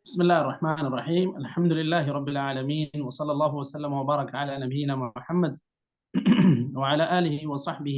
بسم الله الرحمن الرحيم. الحمد لله رب العالمين، وصلى الله وسلم وبارك على نبينا محمد وعلى آله وصحبه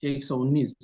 119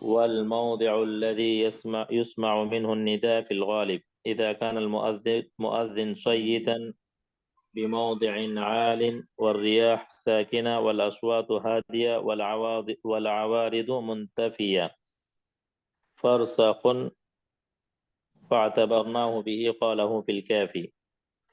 والموضع الذي يسمع منه النداء في الغالب إذا كان المؤذن صيتا بموضع عال والرياح ساكنة والأصوات هادية والعوارض منتفية فرسخ فاعتبرناه به قاله في الكافي।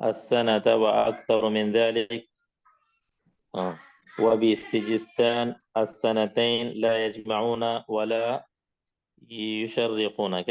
السنة وأكثر من ذلك وبالسجستان السنتين لا يجمعون ولا يشرقونك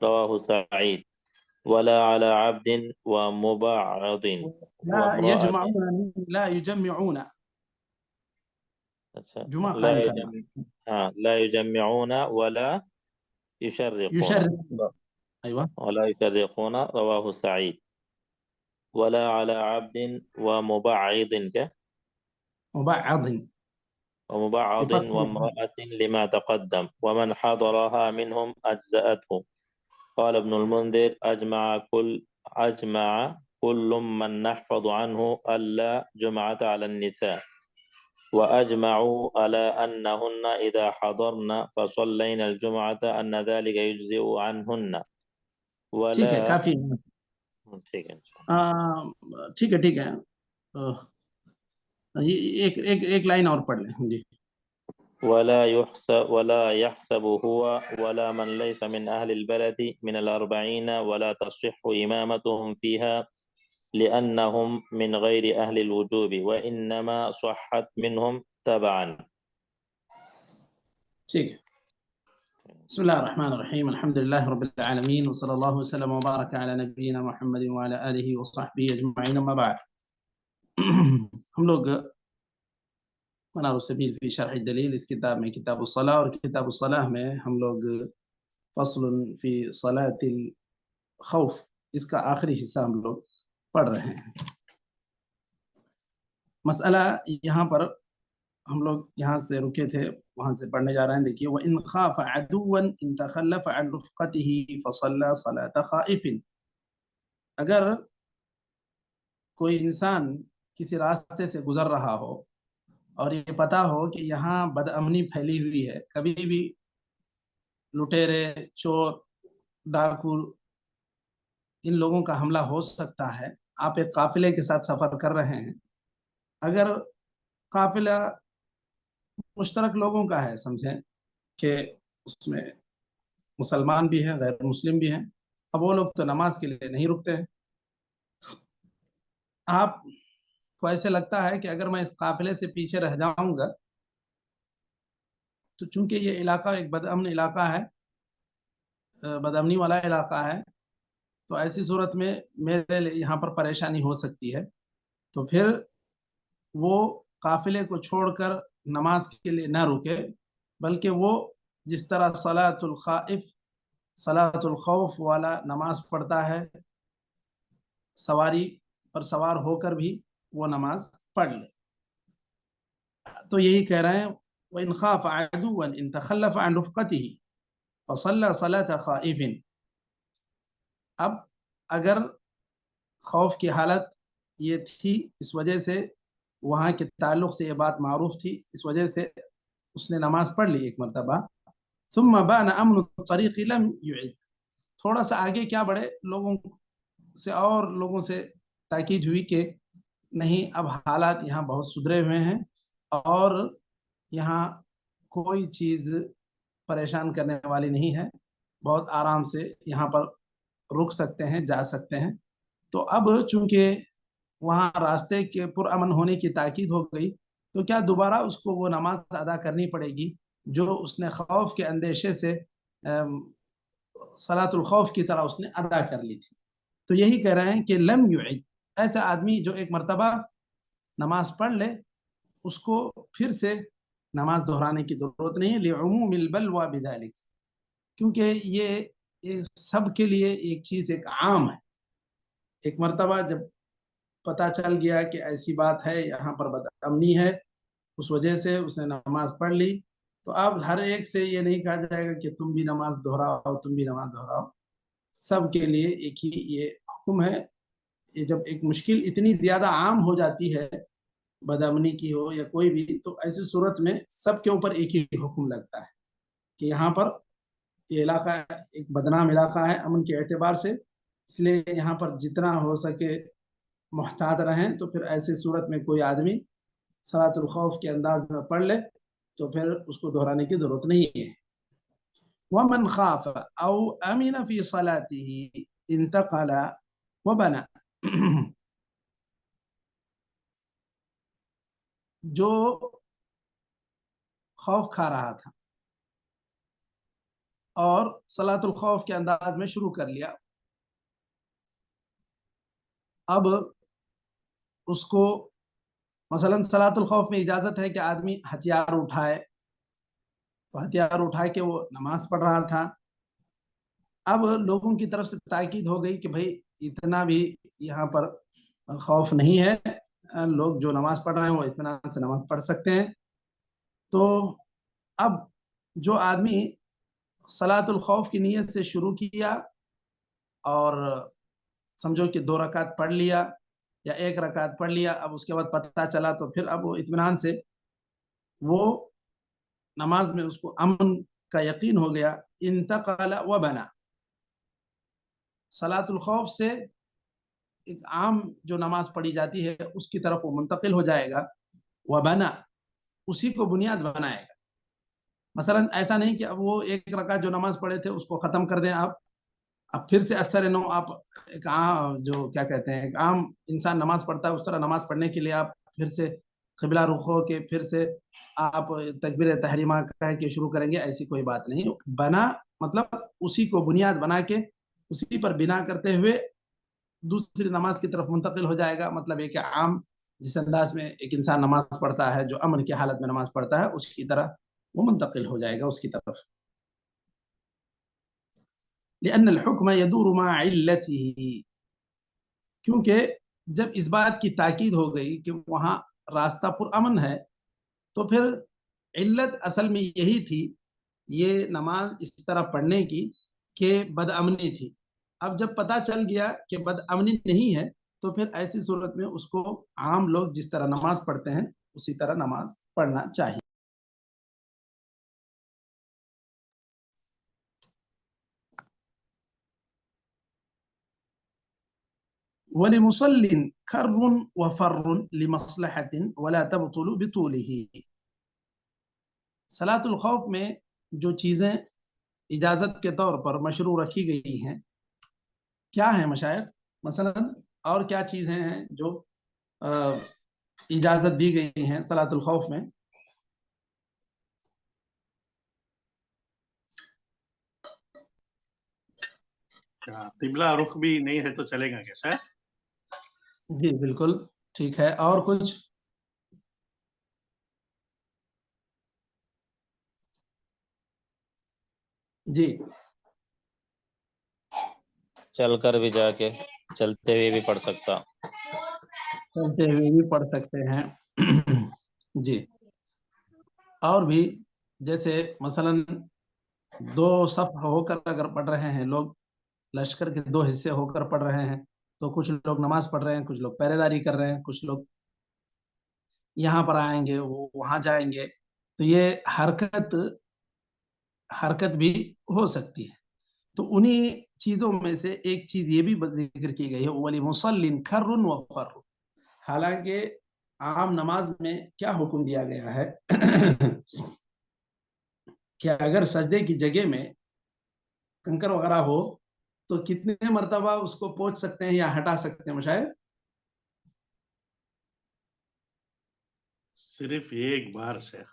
رواه سعيد ولا على عبد ومبعض لا وامرأة. يجمعون، لا يجمعون، اچھا، جمعہ لا قائم کرنا. يجمع، ہاں لا يجمعون ولا يشرقون، يشرق، ايوه. ولا يشرقون رواه سعيد. ولا على عبد ومبعض مبعض ومبعض بفتح الباء. وامرأة لما تقدم، ومن حضرها منهم أجزأته. قال ابن المنذر أجمع كل من نحفظ عنه ألا جمعة على النساء، وأجمعوا على أنهن إذا حضرن فصلينا الجمعة أن ذلك يجزئ عنهن ٹھیک ہے، ولا. کافی. ٹھیک ہے. ٹھیک ہے، ٹھیک ہے. یہ ایک لائن اور پڑھ لیں جی. ولا يحسب هو ولا من ليس من أهل البلد من الأربعين ولا تصح إمامتهم فيها لأنهم من غير أهل الوجوب وإنما صحت منهم تبعا. ٹھیک ہے. بسم الله الرحمن الرحيم، الحمد لله رب العالمين، وصلى الله وسلم وبارك على نبينا محمد وعلى آله وصحبه أجمعين، أما بعد. ہم لوگ منار السبیل فی شرح الدلیل اس کتاب میں کتاب الصلاح، اور کتاب الصلاح میں ہم لوگ فصل فی صلاة الخوف، اس کا آخری حصہ ہم لوگ پڑھ رہے ہیں. مسئلہ یہاں پر ہم لوگ یہاں سے رکے تھے، وہاں سے پڑھنے جا رہے ہیں. دیکھیے، وَإِنْ خَافَ عَدُوًّا إِنْ تَخَلَّفَ عَنْ رُفْقَتِهِ فَصَلَّى صَلَاةَ خَائِفٍ. اگر کوئی انسان کسی راستے سے گزر رہا ہو اور یہ پتا ہو کہ یہاں بد امنی پھیلی ہوئی ہے، کبھی بھی لٹیرے، چور، ڈاکو، ان لوگوں کا حملہ ہو سکتا ہے. آپ ایک قافلے کے ساتھ سفر کر رہے ہیں، اگر قافلہ مشترک لوگوں کا ہے، سمجھیں کہ اس میں مسلمان بھی ہیں، غیر مسلم بھی ہیں، اب وہ لوگ تو نماز کے لیے نہیں رکتے ہیں. آپ کو ایسے لگتا ہے کہ اگر میں اس قافلے سے پیچھے رہ جاؤں گا تو چونکہ یہ علاقہ ایک بد امن علاقہ ہے، بد امنی والا علاقہ ہے، تو ایسی صورت میں میرے لیے یہاں پر پریشانی ہو سکتی ہے. تو پھر وہ قافلے کو چھوڑ کر نماز کے لیے نہ رکے، بلکہ وہ جس طرح صلاۃ الخوف والا نماز پڑھتا ہے، سواری پر سوار ہو کر بھی وہ نماز پڑھ لے. تو یہی کہہ رہے ہیں، وَإِنْ خَافَ عَدُوًّا إِنْ تَخَلَّفَ عَنْ رُفْقَتِهِ فَصَلَّى صَلَاةَ خَائِفٍ. اب اگر خوف کی حالت یہ تھی، اس وجہ سے وہاں کے تعلق سے یہ بات معروف تھی، اس وجہ سے اس نے نماز پڑھ لی ایک مرتبہ. ثم بان امن الطریق لم يعد. تھوڑا سا آگے کیا بڑھے، لوگوں سے تاکید ہوئی کہ نہیں، اب حالات یہاں بہت سدھرے ہوئے ہیں اور یہاں کوئی چیز پریشان کرنے والی نہیں ہے، بہت آرام سے یہاں پر رک سکتے ہیں، جا سکتے ہیں. تو اب چونکہ وہاں راستے کے پرامن ہونے کی تاکید ہو گئی، تو کیا دوبارہ اس کو وہ نماز ادا کرنی پڑے گی جو اس نے خوف کے اندیشے سے صلاۃ الخوف کی طرح اس نے ادا کر لی تھی. تو یہی کہہ رہے ہیں کہ لم یعد، ایسا آدمی جو ایک مرتبہ نماز پڑھ لے، اس کو پھر سے نماز دہرانے کی ضرورت نہیں ہے، لعموم البلوى بذلك، کیونکہ یہ سب کے لیے ایک چیز ایک عام ہے. ایک مرتبہ جب پتہ چل گیا کہ ایسی بات ہے، یہاں پر بد امنی ہے، اس وجہ سے اس نے نماز پڑھ لی، تو اب ہر ایک سے یہ نہیں کہا جائے گا کہ تم بھی نماز دہراؤ، تم بھی نماز دہراؤ. سب کے لیے ایک ہی یہ حکم ہے. یہ جب ایک مشکل اتنی زیادہ عام ہو جاتی ہے، بد امنی کی ہو یا کوئی بھی، تو ایسی صورت میں سب کے اوپر ایک ہی حکم لگتا ہے کہ یہاں پر یہ علاقہ ایک بدنام علاقہ ہے امن کے اعتبار سے، اس لیے یہاں پر جتنا ہو سکے محتاط رہیں. تو پھر ایسی صورت میں کوئی آدمی صلاۃ الخوف کے انداز میں پڑھ لے تو پھر اس کو دہرانے کی ضرورت نہیں ہے. وَمَنْ خَافَ أَوْ أَمِنَ فِي صَلَاتِهِ انتقل وبنى. جو خوف کھا رہا تھا اور صلاۃ الخوف کے انداز میں شروع کر لیا، اب اس کو مثلا صلاۃ الخوف میں اجازت ہے کہ آدمی ہتھیار اٹھائے، تو ہتھیار اٹھا کے وہ نماز پڑھ رہا تھا. اب لوگوں کی طرف سے تاکید ہو گئی کہ بھائی اتنا بھی یہاں پر خوف نہیں ہے، لوگ جو نماز پڑھ رہے ہیں وہ اطمینان سے نماز پڑھ سکتے ہیں. تو اب جو آدمی صلاۃ الخوف کی نیت سے شروع کیا اور سمجھو کہ 2 رکعت پڑھ لیا یا 1 رکعت پڑھ لیا، اب اس کے بعد پتہ چلا تو پھر اب وہ اطمینان سے وہ نماز میں اس کو امن کا یقین ہو گیا. انتقل و بنا، صلاۃ الخوف سے ایک عام جو نماز پڑھی جاتی ہے اس کی طرف وہ منتقل ہو جائے گا. و بنا، اسی کو بنیاد بنائے گا. مثلا ایسا نہیں کہ اب وہ 1 رکعت جو نماز پڑھے تھے اس کو ختم کر دیں آپ، اب پھر سے اثر نو آپ ایک عام جو کیا کہتے ہیں ایک عام انسان نماز پڑھتا ہے اس طرح نماز پڑھنے کے لیے آپ پھر سے قبلہ رخ ہو کے پھر سے آپ تکبیر تحریمہ کہہ کے شروع کریں گے، ایسی کوئی بات نہیں. بنا مطلب اسی کو بنیاد بنا کے اسی پر بنا کرتے ہوئے دوسری نماز کی طرف منتقل ہو جائے گا. مطلب ایک عام جس انداز میں ایک انسان نماز پڑھتا ہے جو امن کی حالت میں نماز پڑھتا ہے اس کی طرح وہ منتقل ہو جائے گا اس کی طرف. لأن الحكم يدور مع علته، کیونکہ جب اس بات کی تاکید ہو گئی کہ وہاں راستہ پر امن ہے تو پھر علت اصل میں یہی تھی یہ نماز اس طرح پڑھنے کی کہ بد امنی تھی. اب جب پتہ چل گیا کہ بد امنی نہیں ہے تو پھر ایسی صورت میں اس کو عام لوگ جس طرح نماز پڑھتے ہیں اسی طرح نماز پڑھنا چاہیے. وَلِمُصَلٍّ كَرٌّ وَفَرٌّ لِمَصْلَحَةٍ وَلَا تَبْطُلُ بِطُولِهِ، صلاۃ الخوف میں جو چیزیں اجازت کے طور پر مشروع رکھی گئی ہیں کیا ہیں مشائخ؟ مثلا اور کیا چیزیں ہیں جو اجازت دی گئی ہیں صلاۃ الخوف میں؟ قبلہ رخ بھی نہیں ہے تو چلے گا کیسا؟ جی بالکل ٹھیک ہے. اور کچھ؟ جی چل کر بھی جا کے چلتے ہوئے بھی پڑھ سکتا. چلتے ہوئے بھی پڑھ سکتے ہیں. جی اور بھی جیسے مثلا 2 صف ہو کر اگر پڑھ رہے ہیں لوگ، لشکر کے 2 حصے ہو کر پڑھ رہے ہیں تو کچھ لوگ نماز پڑھ رہے ہیں، کچھ لوگ پہرے داری کر رہے ہیں، کچھ لوگ یہاں پر آئیں گے وہاں جائیں گے، تو یہ حرکت بھی ہو سکتی ہے. تو انہی چیزوں میں سے ایک چیز یہ بھی ذکر کی گئی ہے وَلِمُصَلٍ كَرٌّ وَفَرٌّ. حالانکہ عام نماز میں کیا حکم دیا گیا ہے کہ اگر سجدے کی جگہ میں کنکر وغیرہ ہو تو کتنے مرتبہ اس کو پوچھ سکتے ہیں یا ہٹا سکتے ہیں مشاہد؟ صرف ایک بار شیخ.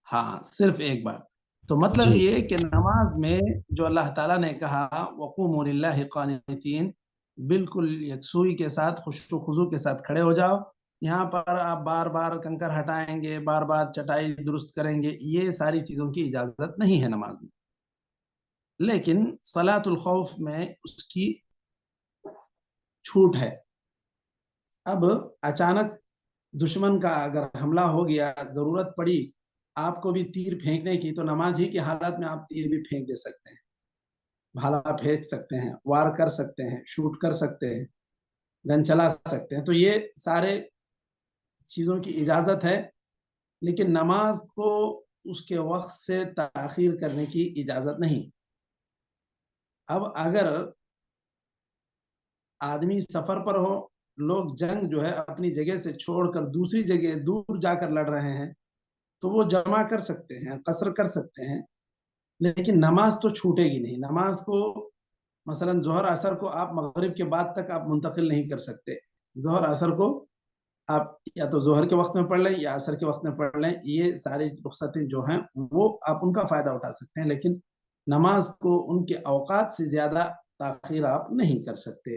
ہاں صرف ایک بار. تو مطلب یہ کہ نماز میں جو اللہ تعالیٰ نے کہا وَقُومُوا لِلَّهِ قَانِتِينَ، بالکل یکسوئی کے ساتھ خشوع و خضوع کے ساتھ کھڑے ہو جاؤ. یہاں پر آپ بار بار کنکر ہٹائیں گے، بار بار چٹائی درست کریں گے، یہ ساری چیزوں کی اجازت نہیں ہے نماز میں. لیکن صلاۃ الخوف میں اس کی چھوٹ ہے. اب اچانک دشمن کا اگر حملہ ہو گیا، ضرورت پڑی آپ کو بھی تیر پھینکنے کی، تو نماز ہی کی حالت میں آپ تیر بھی پھینک دے سکتے ہیں، بھالا پھینک سکتے ہیں، وار کر سکتے ہیں، شوٹ کر سکتے ہیں، گن چلا سکتے ہیں. تو یہ سارے چیزوں کی اجازت ہے، لیکن نماز کو اس کے وقت سے تاخیر کرنے کی اجازت نہیں. اب اگر آدمی سفر پر ہو، لوگ جنگ جو ہے اپنی جگہ سے چھوڑ کر دوسری جگہ دور جا کر لڑ رہے ہیں تو وہ جمع کر سکتے ہیں، قصر کر سکتے ہیں، لیکن نماز تو چھوٹے گی نہیں. نماز کو مثلا ظہر عصر کو آپ مغرب کے بعد تک آپ منتقل نہیں کر سکتے. ظہر عصر کو آپ یا تو ظہر کے وقت میں پڑھ لیں یا عصر کے وقت میں پڑھ لیں، یہ ساری رخصتیں جو ہیں وہ آپ ان کا فائدہ اٹھا سکتے ہیں، لیکن نماز کو ان کے اوقات سے زیادہ تاخیر آپ نہیں کر سکتے.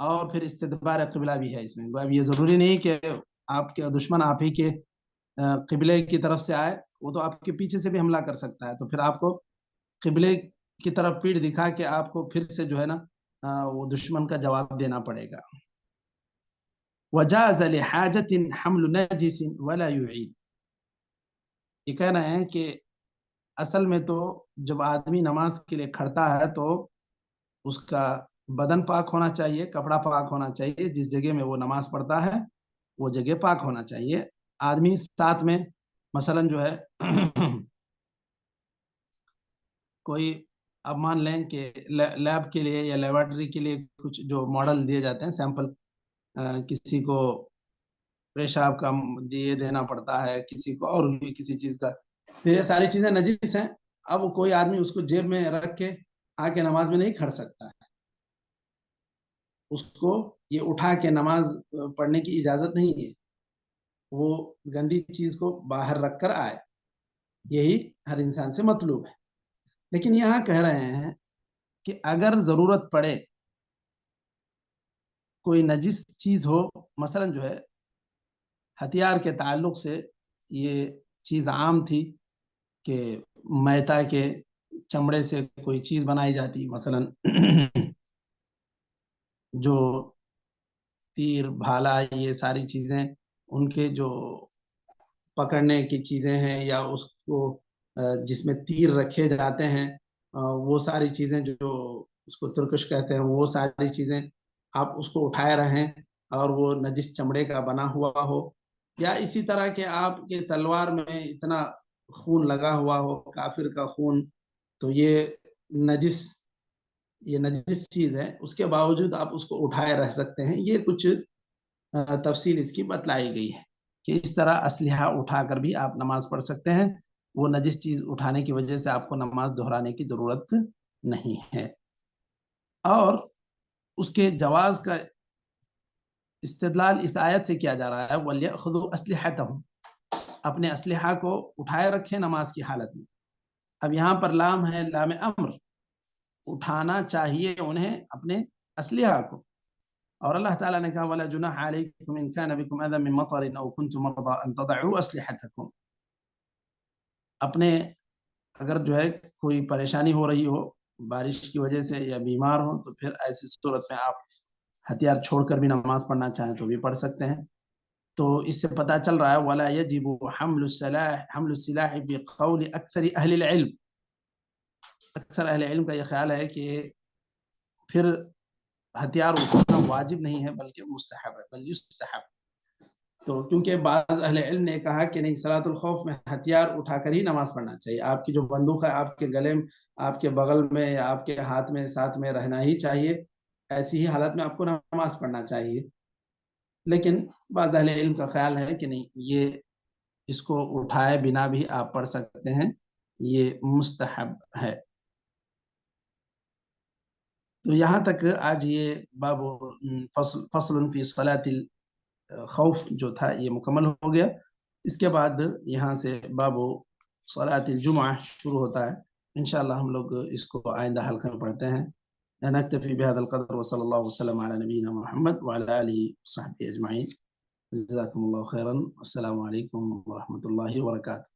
اور پھر استدبار قبلہ بھی ہے اس میں. اب یہ ضروری نہیں کہ آپ کے دشمن آپ ہی کے قبلے کی طرف سے آئے، وہ تو آپ کے پیچھے سے بھی حملہ کر سکتا ہے، تو پھر آپ کو قبلے کی طرف پیٹ دکھا کے آپ کو پھر سے جو ہے نا وہ دشمن کا جواب دینا پڑے گا. وجاز لحاجت حمل نجس ولا يعيد. یہ کہنا ہے کہ اصل میں تو جب آدمی نماز کے لیے کھڑتا ہے تو اس کا بدن پاک ہونا چاہیے، کپڑا پاک ہونا چاہیے، جس جگہ میں وہ نماز پڑھتا ہے وہ جگہ پاک ہونا چاہیے. آدمی ساتھ میں مثلا جو ہے کوئی اب مان لیں کہ لیب کے لیے یا لیبارٹری کے لیے کچھ جو ماڈل دیے جاتے ہیں سیمپل، کسی کو پیشاب کا یہ دینا پڑتا ہے، کسی کو اور بھی کسی چیز کا، یہ ساری چیزیں نجس ہیں. اب کوئی آدمی اس کو جیب میں رکھ کے آ کے نماز میں نہیں کھڑ سکتا ہے، اس کو یہ اٹھا کے نماز پڑھنے کی اجازت نہیں ہے. وہ گندی چیز کو باہر رکھ کر آئے، یہی ہر انسان سے مطلوب ہے. لیکن یہاں کہہ رہے ہیں کہ اگر ضرورت پڑے، کوئی نجس چیز ہو، مثلا جو ہے ہتھیار کے تعلق سے یہ چیز عام تھی کہ میتا کے چمڑے سے کوئی چیز بنائی جاتی، مثلا جو تیر بھالا یہ ساری چیزیں ان کے جو پکڑنے کی چیزیں ہیں، یا اس کو جس میں تیر رکھے جاتے ہیں، وہ ساری چیزیں جو اس کو ترکش کہتے ہیں، وہ ساری چیزیں آپ اس کو اٹھائے رہیں اور وہ نجس چمڑے کا بنا ہوا ہو، یا اسی طرح کہ آپ کے تلوار میں اتنا خون لگا ہوا ہو، کافر کا خون، تو یہ نجس چیز ہے، اس کے باوجود آپ اس کو اٹھائے رہ سکتے ہیں. یہ کچھ تفصیل اس کی بتلائی گئی ہے کہ اس طرح اسلحہ اٹھا کر بھی آپ نماز پڑھ سکتے ہیں. وہ نجس چیز اٹھانے کی وجہ سے آپ کو نماز دہرانے کی ضرورت نہیں ہے. اور اس کے جواز کا استدلال اس آیت سے کیا جا رہا ہے، وَلْيَأْخُذُوا أَسْلِحَتَهُمْ، اپنے اسلحہ کو اٹھائے رکھیں نماز کی حالت میں. اب یہاں پر لام ہے، لام امر، اٹھانا چاہیے انہیں اپنے اسلحہ کو. اور اللہ تعالیٰ نے کہا وَلَا جُنَاحَ عَلَيْكُمْ إِن كَانَ بِكُمْ أَذًى مِّن مَطَرٍ أَوْ كُنتُم مَرْضَىٰ أَن تَضَعُوا أَسْلِحَتَكُمْ. اپنے اگر جو ہے کوئی پریشانی ہو رہی ہو بارش کی وجہ سے یا بیمار ہو، تو پھر ایسی صورت میں آپ ہتھیار چھوڑ کر بھی نماز پڑھنا چاہیں تو بھی پڑھ سکتے ہیں. تو اس سے پتہ چل رہا ہے وَلَا يَجِبُ حَمْلُ السِّلَاحِ فِي قَوْلِ أَكْثَرِ أَهْلِ الْعِلْمِ. اکثر اہل علم کا یہ خیال ہے کہ پھر ہتھیار اٹھانا واجب نہیں ہے بلکہ مستحب ہے، بل یستحب. تو کیونکہ بعض اہل علم نے کہا کہ نہیں، صلاۃ الخوف میں ہتھیار اٹھا کر ہی نماز پڑھنا چاہیے. آپ کی جو بندوق ہے آپ کے گلے میں، آپ کے بغل میں یا آپ کے ہاتھ میں ساتھ میں رہنا ہی چاہیے. ایسی ہی حالت میں آپ کو نماز پڑھنا چاہیے. لیکن بعض اہل علم کا خیال ہے کہ نہیں، یہ اس کو اٹھائے بنا بھی آپ پڑھ سکتے ہیں، یہ مستحب ہے. تو یہاں تک آج یہ باب فصل فی صلاۃ الخوف جو تھا یہ مکمل ہو گیا. اس کے بعد یہاں سے باب صلاۃ الجمعہ شروع ہوتا ہے. انشاءاللہ ہم لوگ اس کو آئندہ حلقہ میں پڑھتے ہیں. نکتفی بهذا القدر وصلی اللہ وسلم علی نبینا محمد وعلی آلہ وصحبہ اجمعین. جزاکم اللہ خیرا. السلام علیکم ورحمۃ اللہ وبرکاتہ.